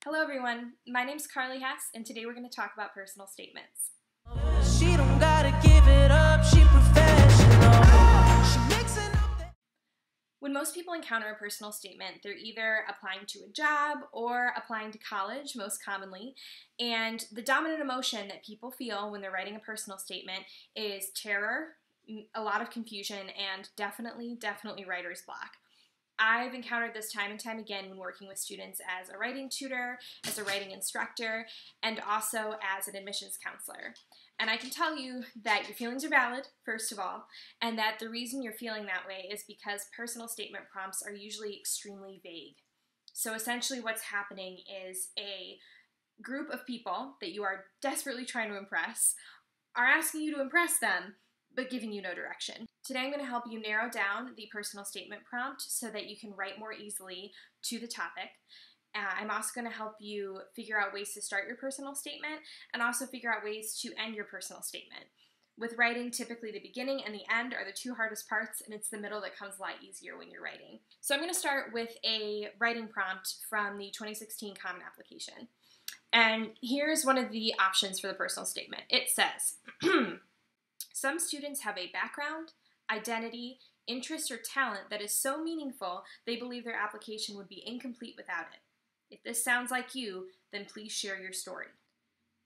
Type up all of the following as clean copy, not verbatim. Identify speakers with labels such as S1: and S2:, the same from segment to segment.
S1: Hello everyone, my name's Carly Hess, and today we're going to talk about personal statements.
S2: She don't gotta give it up, she professional. She makes it up.
S1: When most people encounter a personal statement, they're either applying to a job or applying to college, most commonly, and the dominant emotion that people feel when they're writing a personal statement is terror, a lot of confusion, and definitely writer's block. I've encountered this time and time again when working with students as a writing tutor, as a writing instructor, and also as an admissions counselor. And I can tell you that your feelings are valid, first of all, and that the reason you're feeling that way is because personal statement prompts are usually extremely vague. So essentially what's happening is a group of people that you are desperately trying to impress are asking you to impress them, but giving you no direction. Today I'm going to help you narrow down the personal statement prompt so that you can write more easily to the topic. I'm also going to help you figure out ways to start your personal statement and also figure out ways to end your personal statement. With writing, typically the beginning and the end are the two hardest parts, and it's the middle that comes a lot easier when you're writing. So I'm going to start with a writing prompt from the 2016 Common Application. And here's one of the options for the personal statement. It says, some students have a background, identity, interest, or talent that is so meaningful they believe their application would be incomplete without it. If this sounds like you, then please share your story.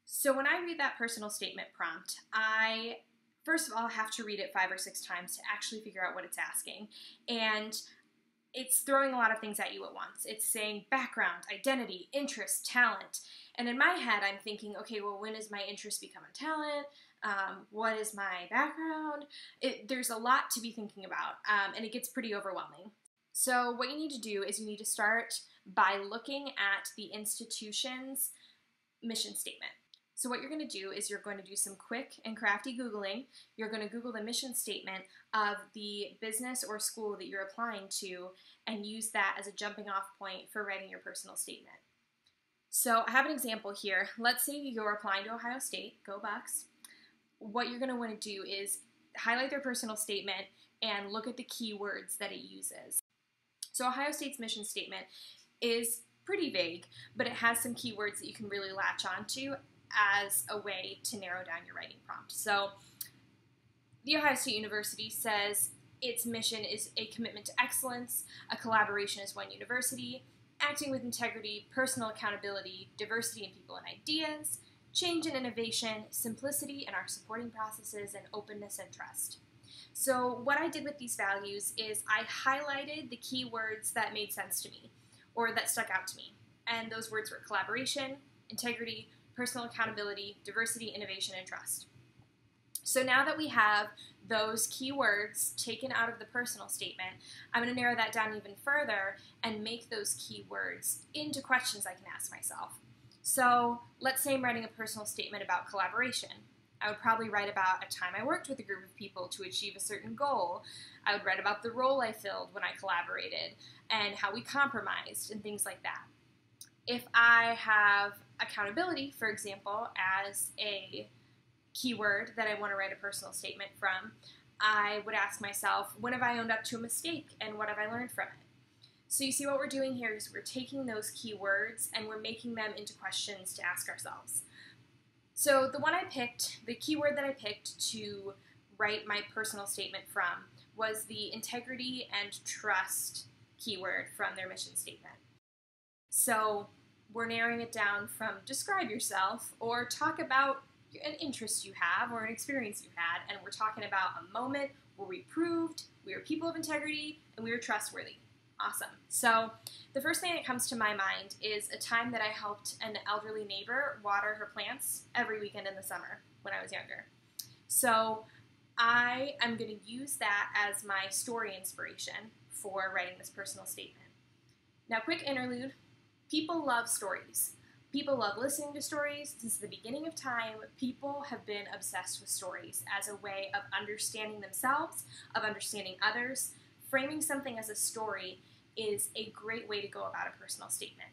S1: So when I read that personal statement prompt, I first of all have to read it 5 or 6 times to actually figure out what it's asking. And it's throwing a lot of things at you at once. It's saying background, identity, interest, talent. And in my head, I'm thinking, okay, well, when does my interest become a talent? What is my background? There's a lot to be thinking about, and it gets pretty overwhelming. So what you need to do is you need to start by looking at the institution's mission statement. So what you're going to do is you're going to do some quick and crafty Googling. You're going to Google the mission statement of the business or school that you're applying to and use that as a jumping off point for writing your personal statement. So I have an example here. Let's say you're applying to Ohio State, go Bucks. What you're going to want to do is highlight their personal statement and look at the keywords that it uses. So Ohio State's mission statement is pretty vague, but it has some keywords that you can really latch onto as a way to narrow down your writing prompt. So the Ohio State University says its mission is a commitment to excellence, a collaboration as one university, acting with integrity, personal accountability, diversity in people and ideas, change and innovation, simplicity in our supporting processes, and openness and trust. So what I did with these values is I highlighted the key words that made sense to me, or that stuck out to me. And those words were collaboration, integrity, personal accountability, diversity, innovation, and trust. So now that we have those key words taken out of the personal statement, I'm going to narrow that down even further and make those key words into questions I can ask myself. So let's say I'm writing a personal statement about collaboration. I would probably write about a time I worked with a group of people to achieve a certain goal. I would write about the role I filled when I collaborated and how we compromised and things like that. If I have accountability, for example, as a keyword that I want to write a personal statement from, I would ask myself, when have I owned up to a mistake and what have I learned from it? So you see what we're doing here is we're taking those keywords and we're making them into questions to ask ourselves. So the one I picked, the keyword that I picked to write my personal statement from was the integrity and trust keyword from their mission statement. So we're narrowing it down from describe yourself or talk about an interest you have or an experience you had, and we're talking about a moment where we proved we were people of integrity and we were trustworthy. Awesome. So the first thing that comes to my mind is a time that I helped an elderly neighbor water her plants every weekend in the summer when I was younger. So I am going to use that as my story inspiration for writing this personal statement. Now, quick interlude. People love stories. People love listening to stories. Since the beginning of time, people have been obsessed with stories as a way of understanding themselves, of understanding others. Framing something as a story is a great way to go about a personal statement.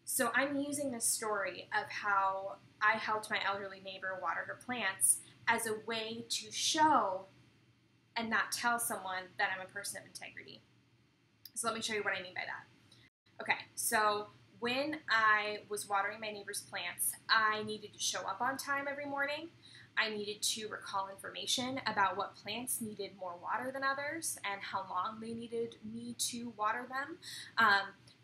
S1: So I'm using this story of how I helped my elderly neighbor water her plants as a way to show and not tell someone that I'm a person of integrity. So let me show you what I mean by that. Okay, so when I was watering my neighbor's plants, I needed to show up on time every morning. I needed to recall information about what plants needed more water than others and how long they needed me to water them.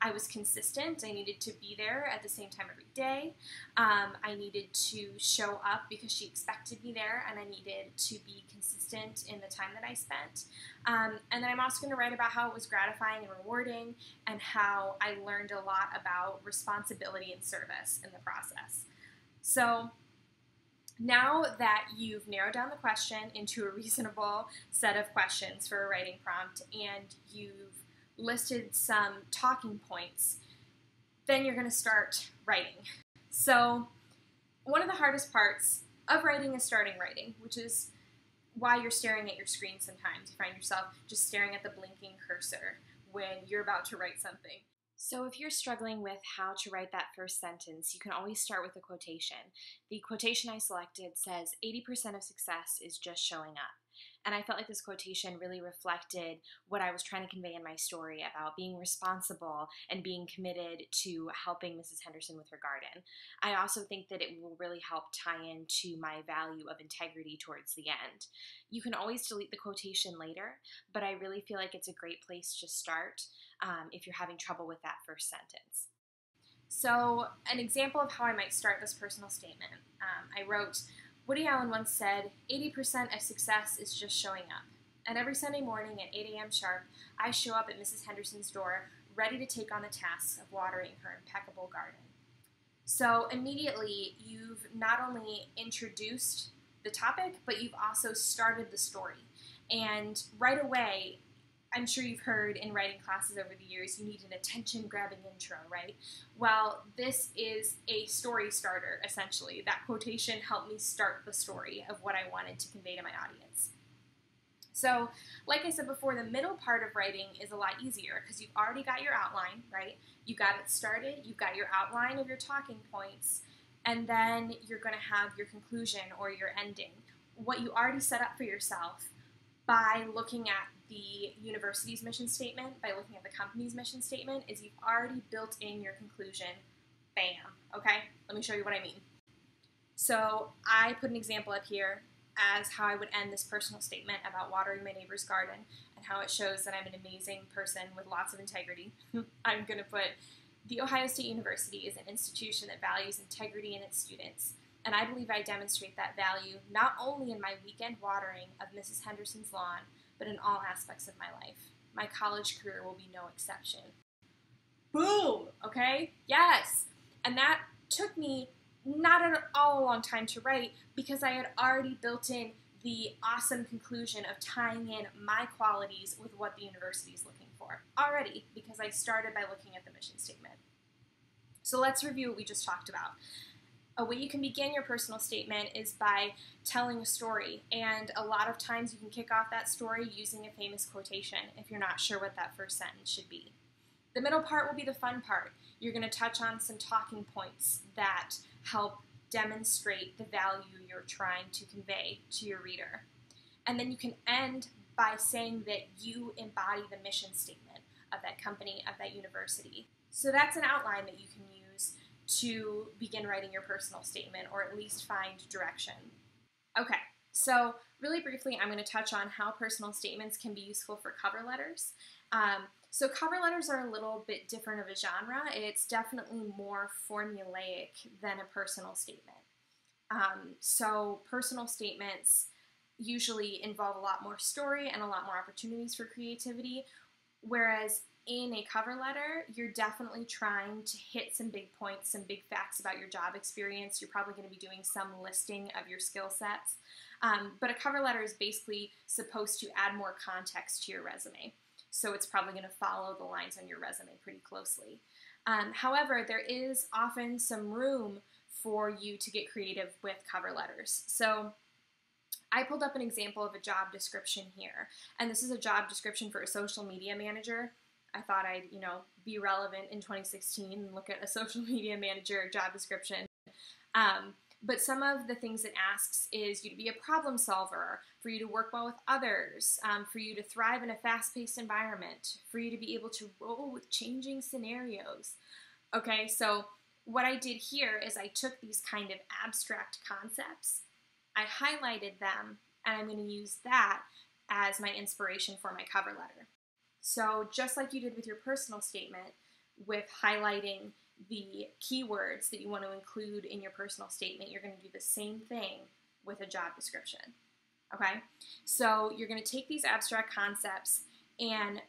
S1: I was consistent. I needed to be there at the same time every day. I needed to show up because she expected me there, and I needed to be consistent in the time that I spent. And then I'm also going to write about how it was gratifying and rewarding, and how I learned a lot about responsibility and service in the process. So now that you've narrowed down the question into a reasonable set of questions for a writing prompt, and you've listed some talking points, then you're going to start writing. So one of the hardest parts of writing is starting writing, which is why you're staring at your screen sometimes. You find yourself just staring at the blinking cursor when you're about to write something. So if you're struggling with how to write that first sentence, you can always start with a quotation. The quotation I selected says, 80% of success is just showing up. And I felt like this quotation really reflected what I was trying to convey in my story about being responsible and being committed to helping Mrs. Henderson with her garden. I also think that it will really help tie into my value of integrity towards the end. You can always delete the quotation later, but I really feel like it's a great place to start if you're having trouble with that first sentence. So an example of how I might start this personal statement, I wrote, Woody Allen once said, 80% of success is just showing up. And every Sunday morning at 8 a.m. sharp, I show up at Mrs. Henderson's door, ready to take on the task of watering her impeccable garden. So immediately, you've not only introduced the topic, but you've also started the story. And right away, I'm sure you've heard in writing classes over the years, you need an attention-grabbing intro, right? Well, this is a story starter, essentially. That quotation helped me start the story of what I wanted to convey to my audience. So, like I said before, the middle part of writing is a lot easier because you've already got your outline, right? You got it started, you've got your outline of your talking points, and then you're going to have your conclusion or your ending. What you already set up for yourself by looking at the university's mission statement, by looking at the company's mission statement, is you've already built in your conclusion. Bam. Okay? Let me show you what I mean. So I put an example up here as how I would end this personal statement about watering my neighbor's garden and how it shows that I'm an amazing person with lots of integrity. I'm going to put, the Ohio State University is an institution that values integrity in its students, and I believe I demonstrate that value not only in my weekend watering of Mrs. Henderson's lawn, but in all aspects of my life. My college career will be no exception. Boom! Okay? Yes! And that took me not at all a long time to write because I had already built in the awesome conclusion of tying in my qualities with what the university is looking for already, because I started by looking at the mission statement. So let's review what we just talked about. A way you can begin your personal statement is by telling a story, and a lot of times you can kick off that story using a famous quotation if you're not sure what that first sentence should be. The middle part will be the fun part. You're going to touch on some talking points that help demonstrate the value you're trying to convey to your reader. And then you can end by saying that you embody the mission statement of that company, of that university. So that's an outline that you can use to begin writing your personal statement, or at least find direction. Okay, so really briefly, I'm going to touch on how personal statements can be useful for cover letters. So cover letters are a little bit different of a genre. It's definitely more formulaic than a personal statement. So personal statements usually involve a lot more story and a lot more opportunities for creativity, whereas in a cover letter, you're definitely trying to hit some big points, some big facts about your job experience. You're probably going to be doing some listing of your skill sets. But a cover letter is basically supposed to add more context to your resume. So it's probably going to follow the lines on your resume pretty closely. However, there is often some room for you to get creative with cover letters. So I pulled up an example of a job description here. And this is a job description for a social media manager. I thought I'd, be relevant in 2016 and look at a social media manager job description. But some of the things it asks is you to be a problem solver, for you to work well with others, for you to thrive in a fast-paced environment, for you to be able to roll with changing scenarios. Okay, so what I did here is I took these kind of abstract concepts, I highlighted them, and I'm going to use that as my inspiration for my cover letter. So just like you did with your personal statement, with highlighting the keywords that you want to include in your personal statement, you're going to do the same thing with a job description. Okay? So you're going to take these abstract concepts, and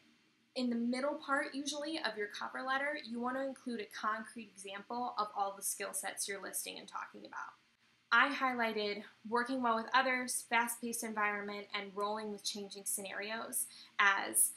S1: in the middle part, usually, of your cover letter, you want to include a concrete example of all the skill sets you're listing and talking about. I highlighted working well with others, fast-paced environment, and rolling with changing scenarios as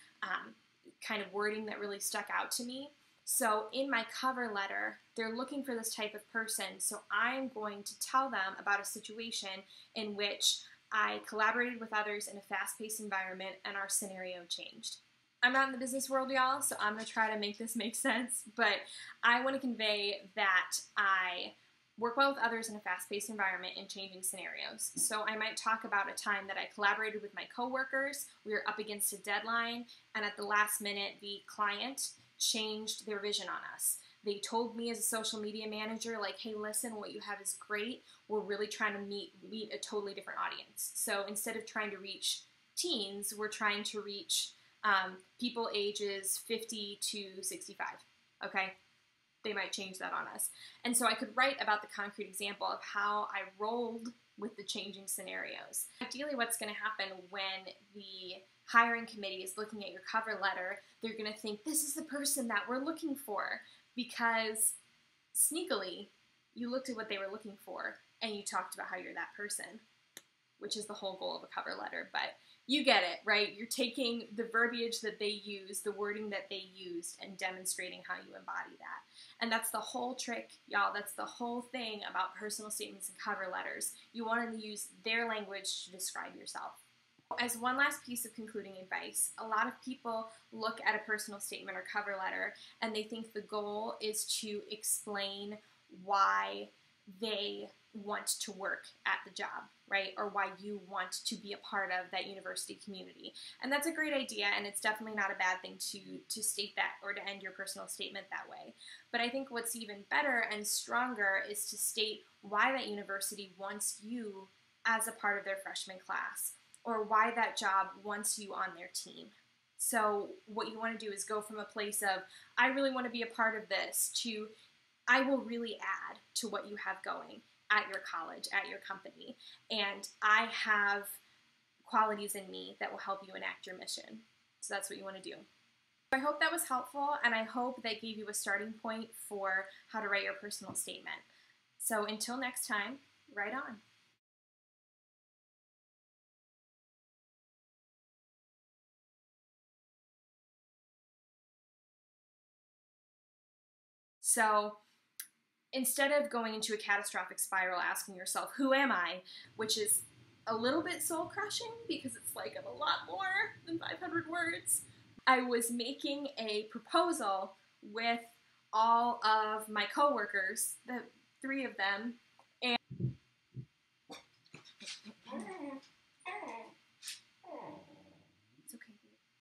S1: kind of wording that really stuck out to me. So in my cover letter, they're looking for this type of person, so I'm going to tell them about a situation in which I collaborated with others in a fast-paced environment and our scenario changed. I'm not in the business world, y'all, so I'm going to try to make this make sense, but I want to convey that I work well with others in a fast-paced environment in changing scenarios. So I might talk about a time that I collaborated with my coworkers, we were up against a deadline, and at the last minute, the client changed their vision on us. They told me as a social media manager, like, hey, listen, what you have is great. We're really trying to meet a totally different audience. So instead of trying to reach teens, we're trying to reach people ages 50 to 65, okay? They might change that on us. And so I could write about the concrete example of how I rolled with the changing scenarios. Ideally, what's going to happen when the hiring committee is looking at your cover letter, they're going to think, this is the person that we're looking for, because sneakily, you looked at what they were looking for, and you talked about how you're that person, which is the whole goal of a cover letter, but you get it, right? You're taking the verbiage that they use, the wording that they used, and demonstrating how you embody that. And that's the whole trick, y'all. That's the whole thing about personal statements and cover letters. You want to use their language to describe yourself. As one last piece of concluding advice, a lot of people look at a personal statement or cover letter and they think the goal is to explain why they want to work at the job, right? Or why you want to be a part of that university community. And that's a great idea, and it's definitely not a bad thing to state that or to end your personal statement that way. But I think what's even better and stronger is to state why that university wants you as a part of their freshman class, or why that job wants you on their team. So what you want to do is go from a place of, I really want to be a part of this, to I will really add to what you have going at your college, at your company, and I have qualities in me that will help you enact your mission. So that's what you want to do. I hope that was helpful, and I hope that gave you a starting point for how to write your personal statement. So until next time, write on. So instead of going into a catastrophic spiral asking yourself, who am I? Which is a little bit soul-crushing because it's like I'm a lot more than 500 words. I was making a proposal with all of my coworkers, the 3 of them,